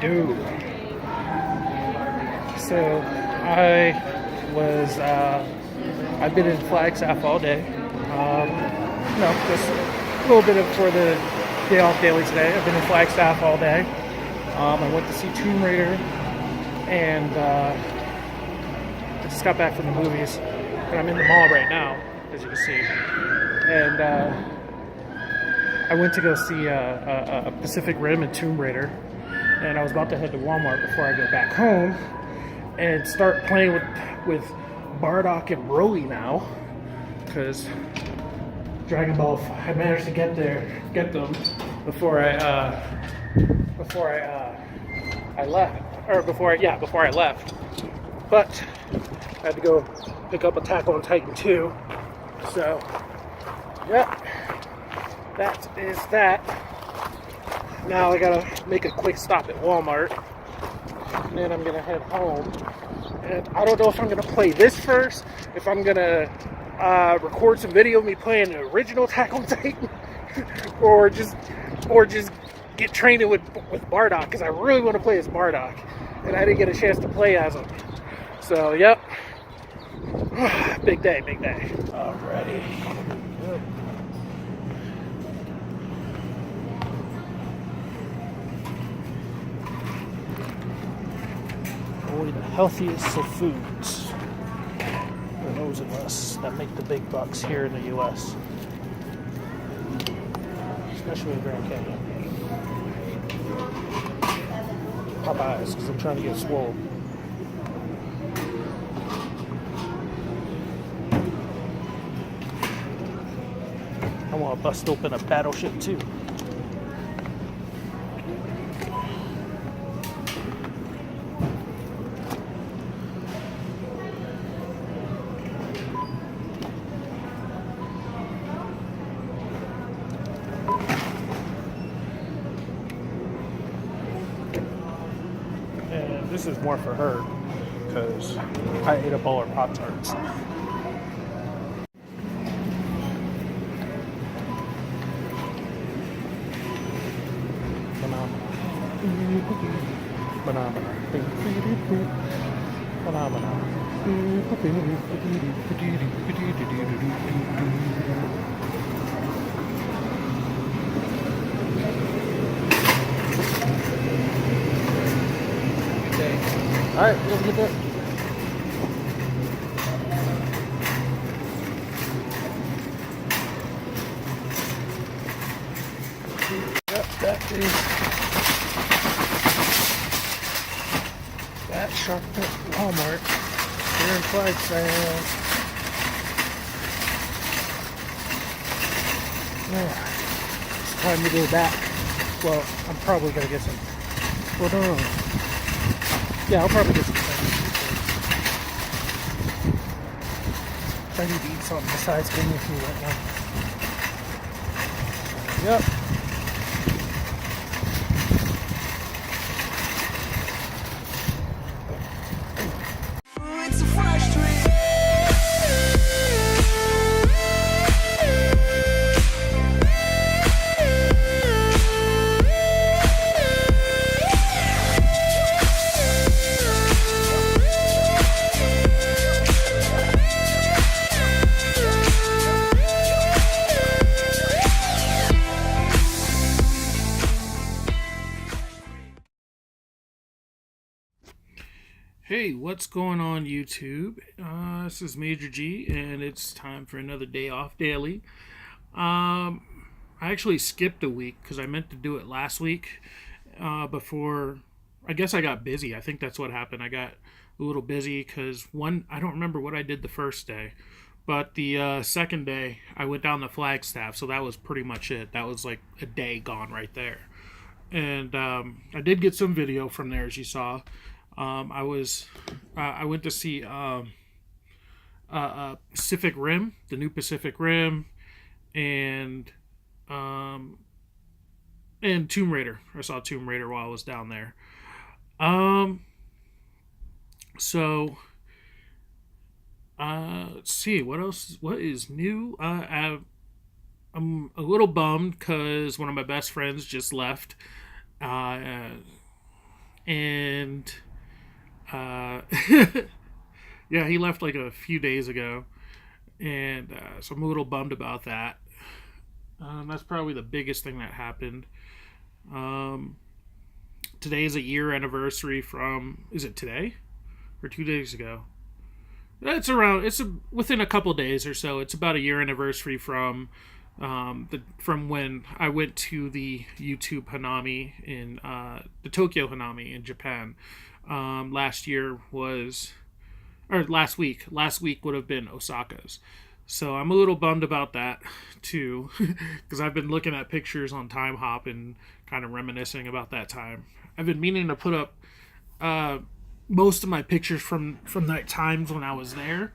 do? So I've been in Flagstaff all day. Just a little bit for the day off daily today. I've been in Flagstaff all day. I went to see Tomb Raider, and I just got back from the movies, and I'm in the mall right now, as you can see. And I went to go see a Pacific Rim and Tomb Raider, and I was about to head to Walmart before I go back home and start playing with Bardock and Broly now, because Dragon Ball, I managed to get them before I left. But I had to go pick up Attack on Titan 2. So, yeah, that is that. Now I gotta make a quick stop at Walmart, and then I'm gonna head home. And I don't know if I'm gonna play this first, if I'm gonna record some video of me playing the original Attack on Titan, or just get trained with Bardock, because I really want to play as Bardock, and I didn't get a chance to play as him. So, yep. Big day. Alrighty. Good. Only the healthiest of foods for those of us that make the big bucks here in the U.S., especially in Grand Canyon. Popeyes, because I'm trying to get swole. I want to bust open a Battleship too. And this is more for her, because I ate up all her Pop-Tarts. Alright, let's get that. Yep, that shop at Walmart here in Flagstaff. It's time to go back. Well, I'm probably gonna get some. Hold on. Yeah, I'll probably get some things. I need to eat something besides getting food right now. Yep. Hey, what's going on YouTube? This is Major G, and it's time for another day off daily. I actually skipped a week because I meant to do it last week before. I guess I got busy. I think that's what happened. I got a little busy because I don't remember what I did the first day, but the second day I went down to Flagstaff, so that was pretty much it. That was like a day gone right there. And I did get some video from there, as you saw. I went to see Pacific Rim, the new Pacific Rim, and Tomb Raider. I saw Tomb Raider while I was down there. So let's see what else. What is new? I'm a little bummed because one of my best friends just left. and uh, yeah, he left like a few days ago, and so I'm a little bummed about that. That's probably the biggest thing that happened. Um, Today is a year anniversary from. Is it today or 2 days ago? It's around. Within a couple days or so. It's about a year anniversary from from when I went to the YouTube Hanami in the Tokyo Hanami in Japan. Last year was or last week. Last week would have been Osaka's. So I'm a little bummed about that too, because I've been looking at pictures on Time Hop and kind of reminiscing about that time. I've been meaning to put up uh, most of my pictures from that times when I was there,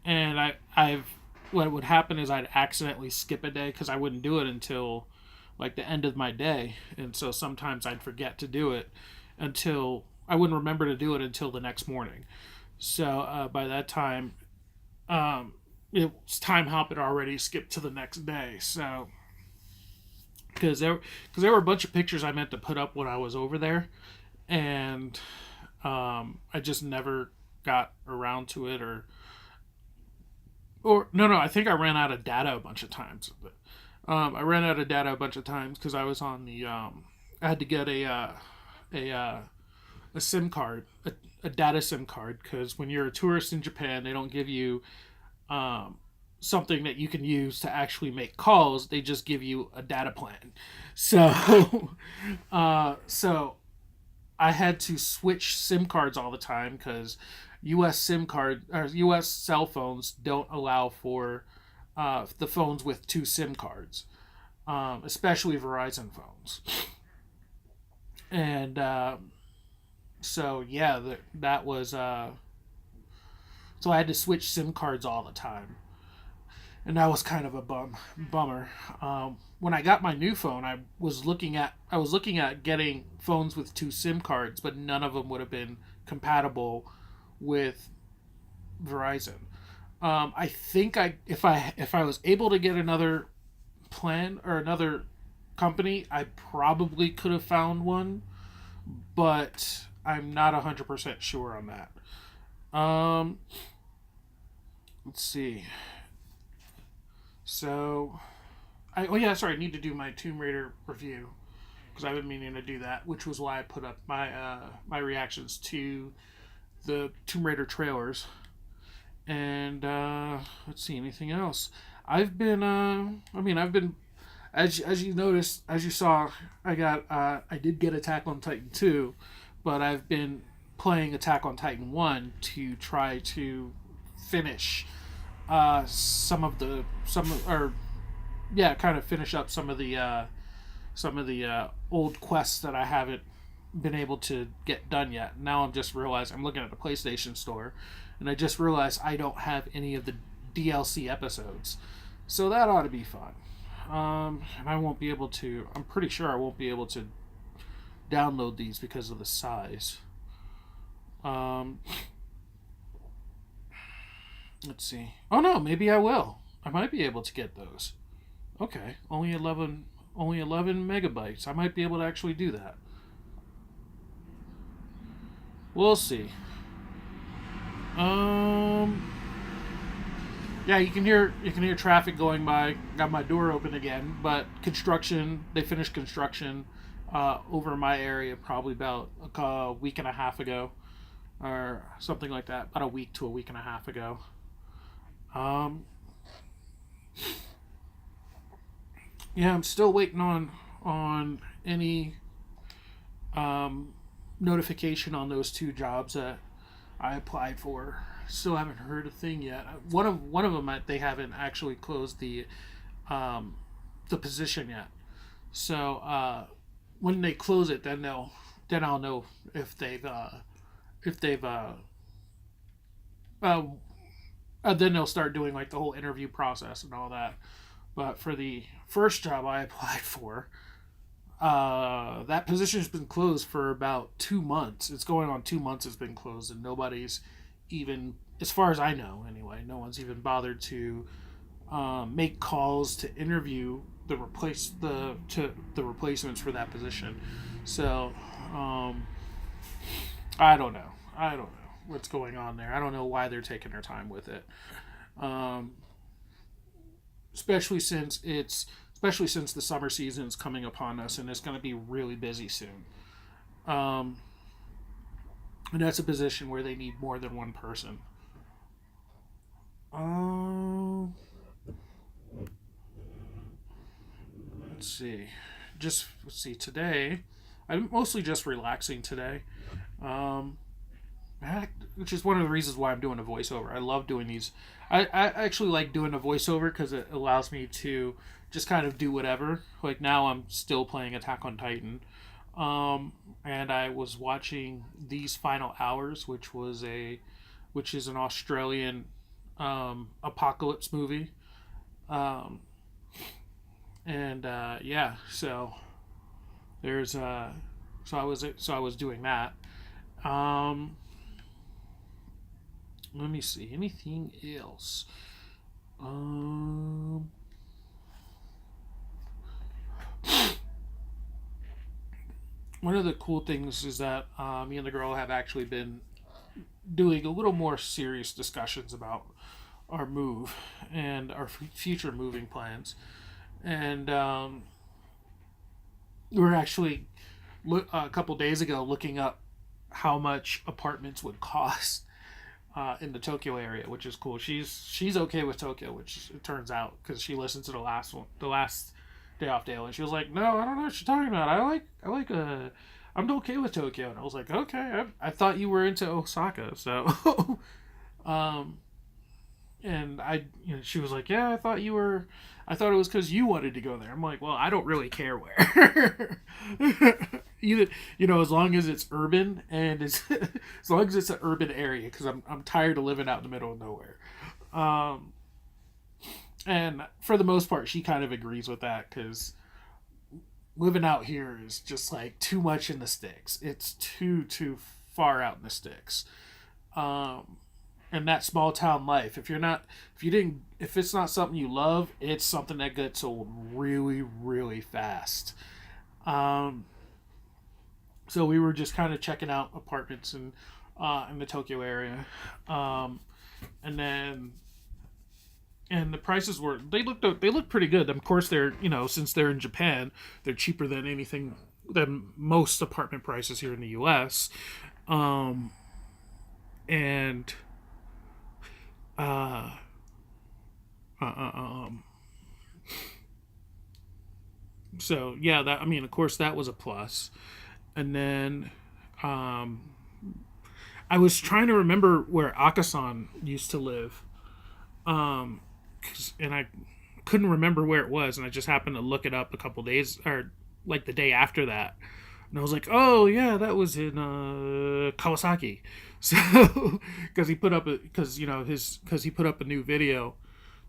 and I've what would happen is I'd accidentally skip a day because I wouldn't do it until like the end of my day, and so sometimes I'd forget to do it until I wouldn't remember to do it until the next morning. So by that time, um, it was Time Hop had already skipped to the next day. So because there were a bunch of pictures I meant to put up when I was over there, and I just never got around to it, or no, I think I ran out of data a bunch of times. But, I ran out of data a bunch of times because I was on the I had to get a a SIM card, a data SIM card, because when you're a tourist in Japan, they don't give you um, something that you can use to actually make calls. They just give you a data plan. So, so I had to switch SIM cards all the time because U.S. SIM card or U.S. cell phones don't allow for the phones with two SIM cards, especially Verizon phones. And so yeah, that was so I had to switch SIM cards all the time, and that was kind of a bummer. When I got my new phone, I was looking at getting phones with two SIM cards, but none of them would have been compatible with Verizon. I think if I was able to get another plan or another company, I probably could have found one, but I'm not 100% sure on that. Um, let's see. So, oh yeah, sorry, I need to do my Tomb Raider review because I've been meaning to do that, which was why I put up my reactions to the Tomb Raider trailers. And let's see, anything else? I've been as you noticed, as you saw, I did get Attack on Titan 2, but I've been playing Attack on Titan 1 to try to finish some or yeah, kind of finish up some of the old quests that I haven't been able to get done yet. Now I'm just realizing I'm looking at the PlayStation Store, and I just realized I don't have any of the DLC episodes, so that ought to be fun. And I won't be able to. I'm pretty sure I won't be able to download these because of the size. Um, let's see. Oh no, maybe I will. I might be able to get those. Okay, only 11 megabytes. I might be able to actually do that. We'll see. Um, yeah, you can hear traffic going by. Got my door open again, but construction. They finished construction over my area probably about a week and a half ago, or something like that. About a week to a week and a half ago. Um, yeah, I'm still waiting on any um, notification on those two jobs that I applied for. Still haven't heard a thing yet. One of them they haven't actually closed um, the position yet. So when they close it, then I'll know if they've uh, then they'll start doing like the whole interview process and all that. But for the first job I applied for, that position's been closed for about 2 months. It's going on 2 months. It's been closed, and nobody's even, as far as I know, anyway, no one's even bothered to make calls to interview the replacements for that position. So, I don't know. I don't know what's going on there. I don't know why they're taking their time with it. Um, especially since the summer season is coming upon us and it's going to be really busy soon. Um, and that's a position where they need more than one person. Um, let's see. Let's see. Today, I'm mostly just relaxing today. Um, which is one of the reasons why I'm doing a voiceover. I love doing these. I actually like doing a voiceover because it allows me to just kind of do whatever. Like now, I'm still playing Attack on Titan, and I was watching These Final Hours, which is an Australian apocalypse movie, um, and yeah, there's so I was doing that. Um, Let me see. Anything else? Um, One of the cool things is that me and the girl have actually been doing a little more serious discussions about our move and our future moving plans. And we were actually a couple days ago looking up how much apartments would cost in the Tokyo area, which is cool. She's okay with Tokyo, which it turns out because she listened to the last Day Off Daily, and she was like, "No, I don't know what you're talking about. I'm okay with Tokyo." And I was like, "Okay, I thought you were into Osaka." So, um, and she was like, "Yeah, I thought you were. I thought it was because you wanted to go there." I'm like, "Well, I don't really care where." Either as long as it's urban and as long as it's an urban area, because I'm tired of living out in the middle of nowhere. Um, and for the most part, she kind of agrees with that because living out here is just like too much in the sticks. It's too far out in the sticks. Um, and that small town life, if it's not something you love, it's something that gets old really, really fast. Um, so we were just kind of checking out apartments in the Tokyo area, um, and then and the prices they looked pretty good. Of course, they're since they're in Japan, they're cheaper than most apartment prices here in the U.S. Um, and uh, uh, uh, um, so yeah, that of course, that was a plus. And then um, I was trying to remember where Akasan used to live, um, and I couldn't remember where it was, and I just happened to look it up a couple days or like the day after that, and I was like, "Oh yeah, that was in Kawasaki." So because he put up a new video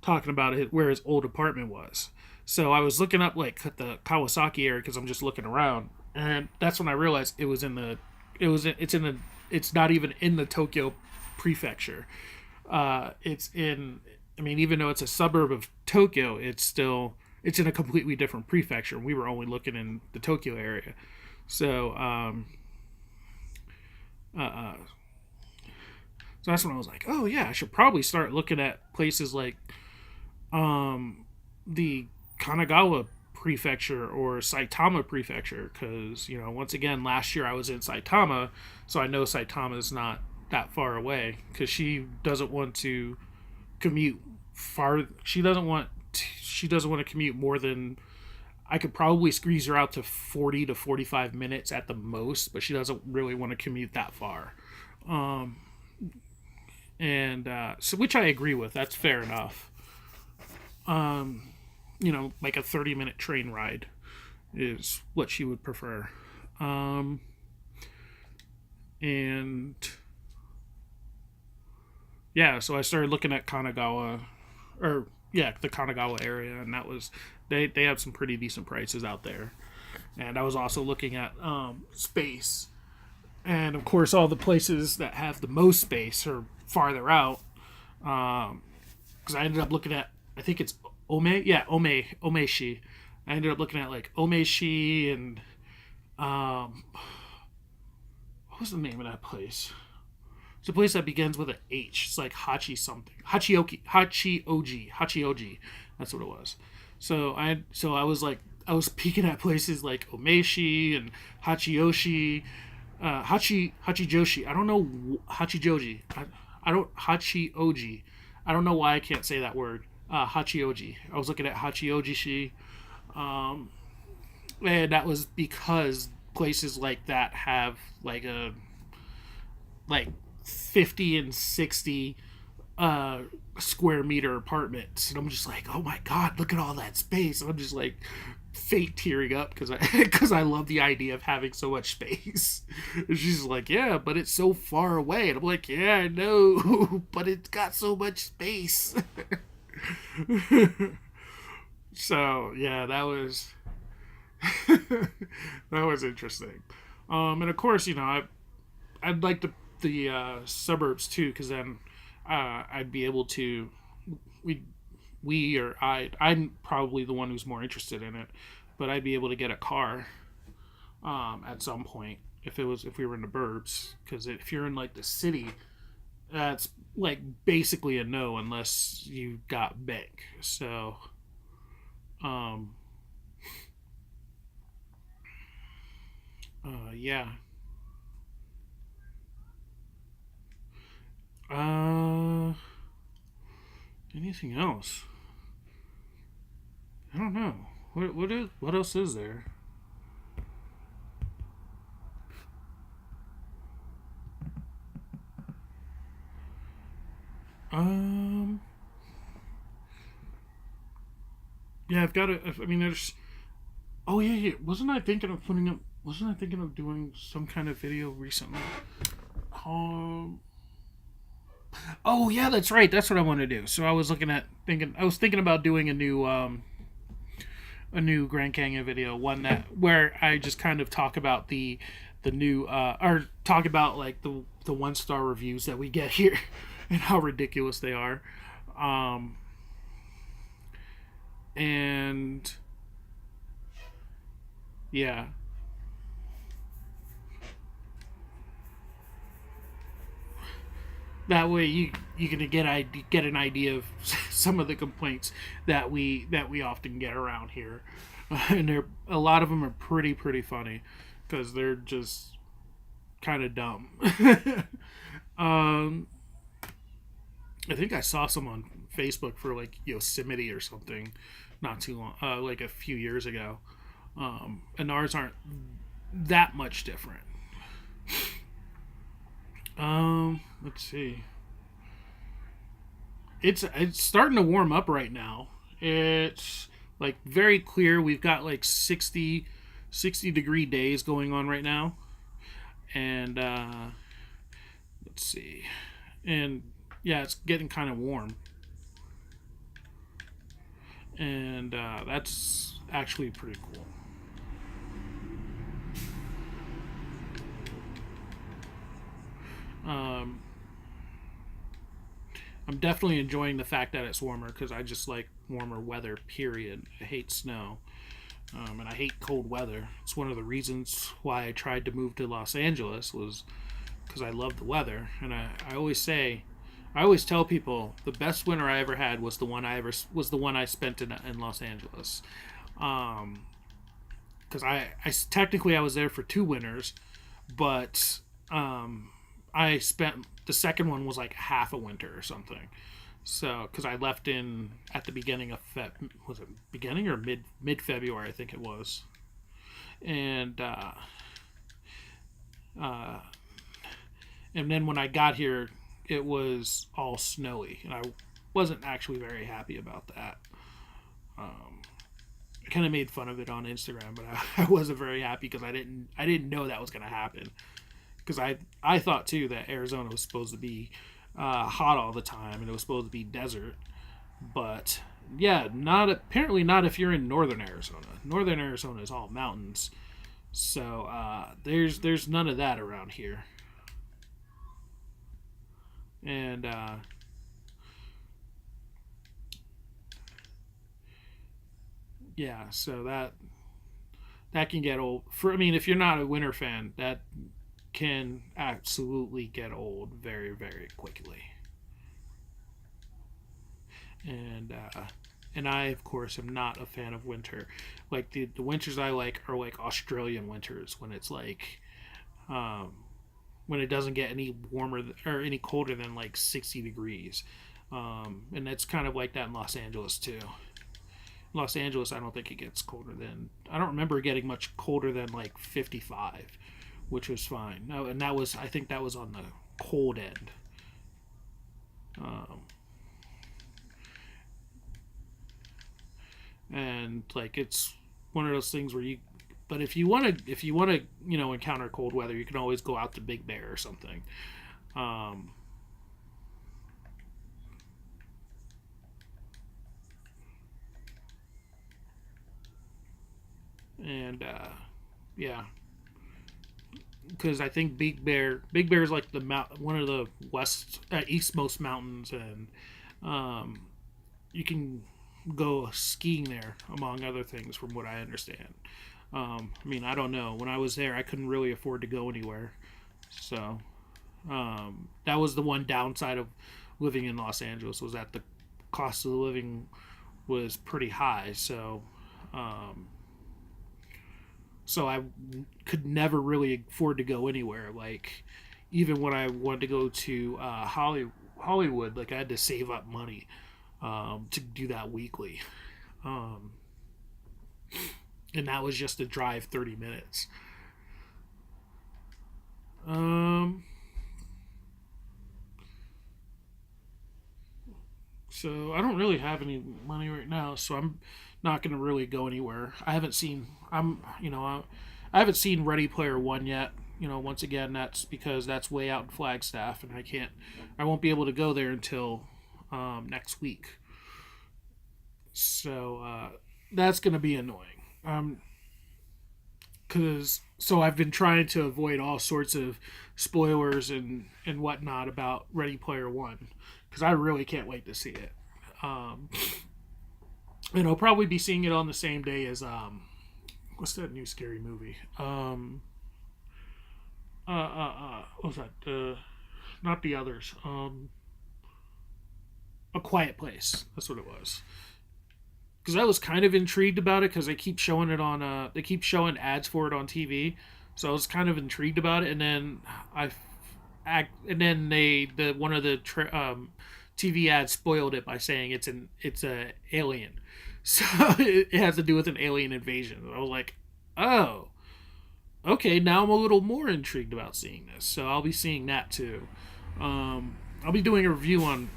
talking about where his old apartment was. So I was looking up like the Kawasaki area because I'm just looking around, and that's when I realized it's not even in the Tokyo prefecture. It's in even though it's a suburb of Tokyo, it's in a completely different prefecture. We were only looking in the Tokyo area, so uh, uh, so that's when I was like, oh yeah, I should probably start looking at places like the Kanagawa prefecture or Saitama prefecture, because once again, last year I was in Saitama, so I know Saitama is not that far away, because she doesn't want to commute far. She doesn't want to commute more than, I could probably squeeze her out to 40 to 45 minutes at the most, but she doesn't really want to commute that far. Um, and so, which I agree with. That's fair enough. Like a 30-minute train ride is what she would prefer. And yeah, so I started looking at Kanagawa, or yeah, the Kanagawa area, and that was they have some pretty decent prices out there. And I was also looking at space, and of course, all the places that have the most space are farther out. Because I ended up looking at, I think it's Omeshi. I ended up looking at like Omeshi and what's the name of that place? It's a place that begins with an H. It's like Hachi something. Hachioji. That's what it was. So I was like, I was peeking at places like Omeshi and Hachiyoshi, Hachijoshi. I don't know Hachijoji. I don't Hachioji. I don't know why I can't say that word. Hachioji. I was looking at Hachioji, and that was because places like that have like 50 and 60 square meter apartments, and I'm just like, oh my god, look at all that space. And I'm just like fake tearing up because I because I love the idea of having so much space. And she's like, yeah, but it's so far away. And I'm like, yeah, I know, but it's got so much space. So yeah, that was that was interesting. And of course, I'd like the suburbs too, because then I'd be able to we we or I'm probably the one who's more interested in it, but I'd be able to get a car at some point if we were in the burbs, because if you're in like the city, that's like basically a no unless you got bank. So um yeah. uh Anything else? I don't know. What else is there? Um, yeah, I've got to. I mean, there's. Oh yeah, yeah. Wasn't I thinking of doing some kind of video recently? Um. Oh yeah, that's right. That's what I want to do. So I was thinking. I was thinking about doing a new Grand Canyon video, one that where I just kind of talk about the new or talk about like the 1-star reviews that we get here and how ridiculous they are. Um, and yeah, that way you can get an idea of some of the complaints that we often get around here, and a lot of them are pretty funny because they're just kind of dumb. um, I think I saw some on Facebook for like Yosemite or something, not too long, like a few years ago. And ours aren't that much different. Let's see. It's starting to warm up right now. It's like very clear. We've got like 60-degree days going on right now, and let's see, and yeah, it's getting kind of warm, and that's actually pretty cool. Um, I'm definitely enjoying the fact that it's warmer because I just like warmer weather. Period. I hate snow, and I hate cold weather. It's one of the reasons why I tried to move to Los Angeles was because I love the weather, and I always say, I always tell people the best winter I ever had was the one I spent in Los Angeles, because I technically I was there for 2 winters, but I spent the second one was like half a winter or something. So because I left in at the beginning of was it beginning or mid February, I think it was, and uh, and then when I got here, it was all snowy, and I wasn't actually very happy about that. Um, I kind of made fun of it on Instagram, but I wasn't very happy because I didn't know that was going to happen. Because I thought too that Arizona was supposed to be hot all the time and it was supposed to be desert, but yeah, not apparently not if you're in northern Arizona. Northern Arizona is all mountains, so there's none of that around here, and yeah, so that can get old. For I mean, if you're not a winter fan, can absolutely get old very, very quickly. And and I, of course, am not a fan of winter. Like the winters I like are like Australian winters when it's like um, when it doesn't get any warmer or any colder than like 60 degrees. And it's kind of like that in Los Angeles too. In Los Angeles, I don't think it gets colder than. I don't remember it getting much colder than like 55, which was fine. No, and that was, I think that was on the cold end. Um, and like it's one of those things where you, but if you want to encounter cold weather, you can always go out to Big Bear or something. Um, and yeah, because I think Big Bear is like the one of the eastmost mountains, and um, you can go skiing there, among other things, from what I understand. I mean, I don't know. When I was there, I couldn't really afford to go anywhere, so that was the one downside of living in Los Angeles, was that the cost of the living was pretty high. Um, so I could never really afford to go anywhere. Like even when I wanted to go to Hollywood, like I had to save up money to do that weekly, um, and that was just to drive 30 minutes. Um, so I don't really have any money right now, so I'm not going to really go anywhere. I haven't seen. I haven't seen Ready Player One yet. Once again, that's because that's way out in Flagstaff, and I won't be able to go there until next week. So that's going to be annoying. So I've been trying to avoid all sorts of spoilers and whatnot about Ready Player One, because I really can't wait to see it. Um, and I'll probably be seeing it on the same day as what's that new scary movie? What was that? Not The Others. A Quiet Place. That's what it was. Because I was kind of intrigued about it because they keep showing it on. They keep showing ads for it on TV, so I was kind of intrigued about it. And then and then the one of the TV ads spoiled it by saying it's a alien, so it has to do with an alien invasion. I was like, oh, okay. Now I'm a little more intrigued about seeing this, so I'll be seeing that too. I'll be doing a review on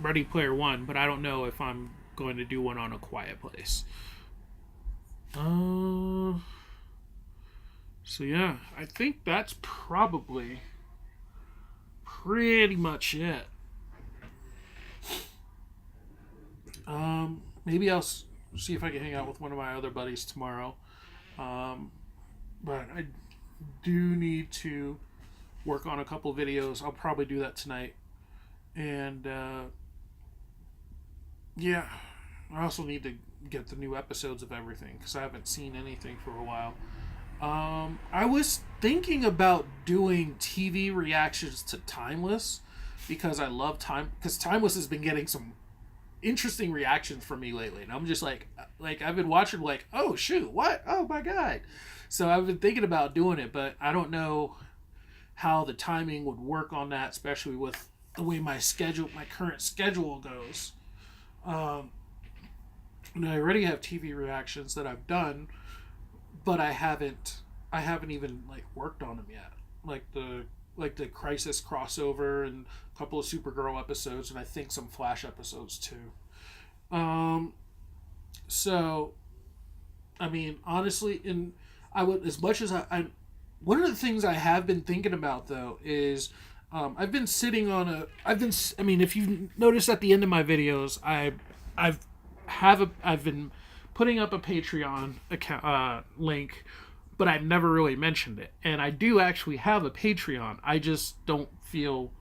Ready Player One, but I don't know if I'm going to do one on A Quiet Place. So yeah, I think that's probably pretty much it. Maybe I'll see if I can hang out with one of my other buddies tomorrow. Um, but I do need to work on a couple videos. I'll probably do that tonight. And yeah, I also need to get the new episodes of everything because I haven't seen anything for a while. I was thinking about doing TV reactions to Timeless because I love because Timeless has been getting some interesting reactions from me lately, and I'm just like I've been watching like, oh shoot, what? Oh my god! So I've been thinking about doing it, but I don't know how the timing would work on that, especially with the way my current schedule goes. Um, and I already have TV reactions that I've done, but I haven't even like worked on them yet. Like the Crisis crossover and a couple of Supergirl episodes, and I think some Flash episodes too. Um, so I mean, honestly, I would, as much as I one of the things I have been thinking about though is I've been sitting on I mean, if you notice at the end of my videos, I've been putting up a Patreon account link, but I've never really mentioned it. And I do actually have a Patreon. I just don't feel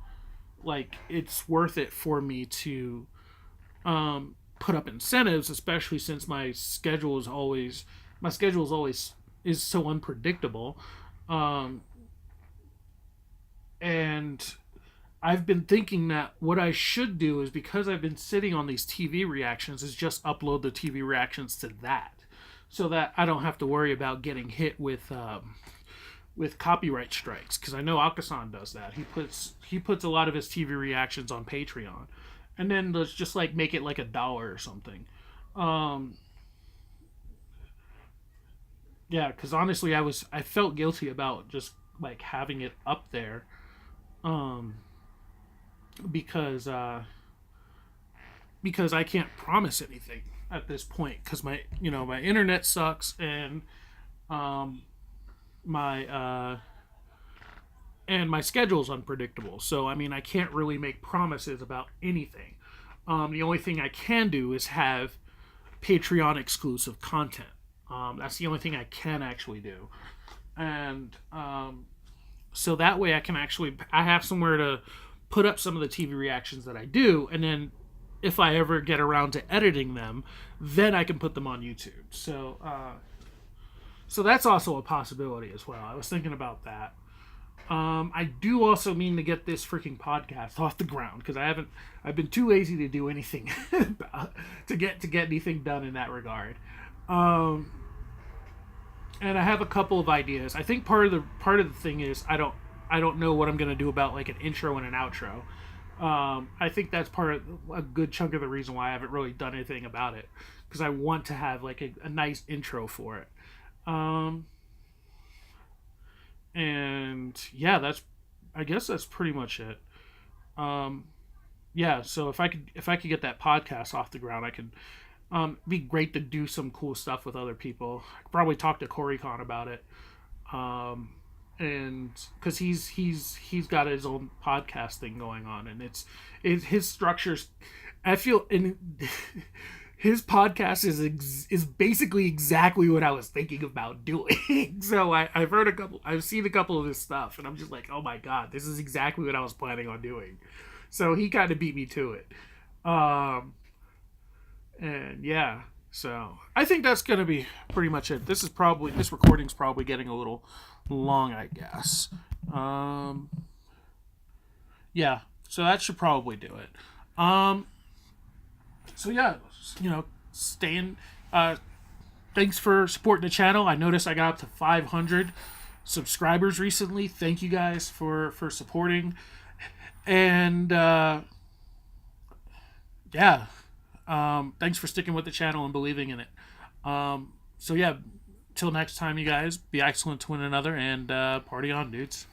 like it's worth it for me to put up incentives, especially since my schedule is always is so unpredictable. Um, And I've been thinking that what I should do is, because I've been sitting on these TV reactions, is just upload the TV reactions to that, so that I don't have to worry about getting hit with copyright strikes. Because I know Akasan does that. He puts a lot of his TV reactions on Patreon, and then let's just like make it like $1 or something. Um, yeah, because honestly, I felt guilty about just like having it up there, um, because because I can't promise anything at this point, because my internet sucks, um, my my schedule's unpredictable. So I mean, I can't really make promises about anything. The only thing I can do is have Patreon exclusive content. That's the only thing I can actually do, and so that way I have somewhere to put up some of the TV reactions that I do, and then if I ever get around to editing them, then I can put them on YouTube. So that's also a possibility as well. I was thinking about that. I do also mean to get this freaking podcast off the ground, because I've been too lazy to do anything to get anything done in that regard. Um, and I have a couple of ideas. I think part of the thing is I don't know what I'm gonna do about like an intro and an outro. I think that's part of a good chunk of the reason why I haven't really done anything about it, because I want to have like a nice intro for it. Um, and yeah, I guess that's pretty much it. Um, yeah, so if I could get that podcast off the ground, I could. Be great to do some cool stuff with other people. I could probably talk to Corey Con about it, um, and because he's got his own podcast thing going on, and his structures. I feel in his podcast is basically exactly what I was thinking about doing. So I've seen a couple of his stuff, and I'm just like, oh my god, this is exactly what I was planning on doing. So he kind of beat me to it. Um, and yeah, so I think that's gonna be pretty much it. This recording's probably getting a little long, I guess. Um, yeah, so that should probably do it. Um, so yeah, staying. Thanks for supporting the channel. I noticed I got up to 500 subscribers recently. Thank you guys for supporting, and yeah. Thanks for sticking with the channel and believing in it. So yeah, till next time, you guys, be excellent to one another, and party on, dudes.